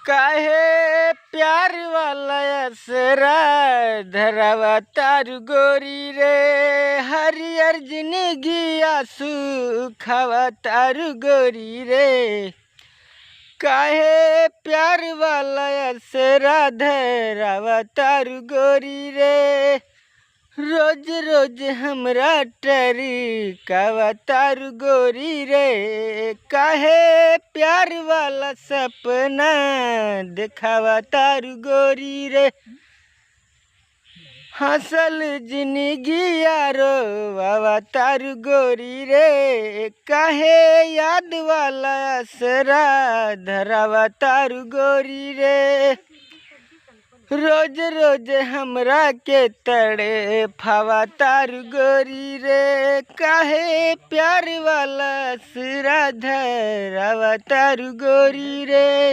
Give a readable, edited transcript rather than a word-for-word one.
काहे प्यार वाला असरा धरावा तारू गोरी रे, हरियर जिंदगी आंसू खावा तारू गोरी रे। काहे प्यार वाला असरा धरावा तारू गोरी रे, रोज रोज हमरा टरी कावा तारू गोरी रे। काहे प्यार वाला सपना दिखावा तारू गोरी रे, हंसल जिंदगी यारो वावा तारू गोरी रे। काहे याद वाला असरा धरावा तारू गोरी रे, रोज रोज हमरा के तड़े फावा तारू गोरी रे। काहे प्यार वाला असरा धरावा तारू गोरी रे।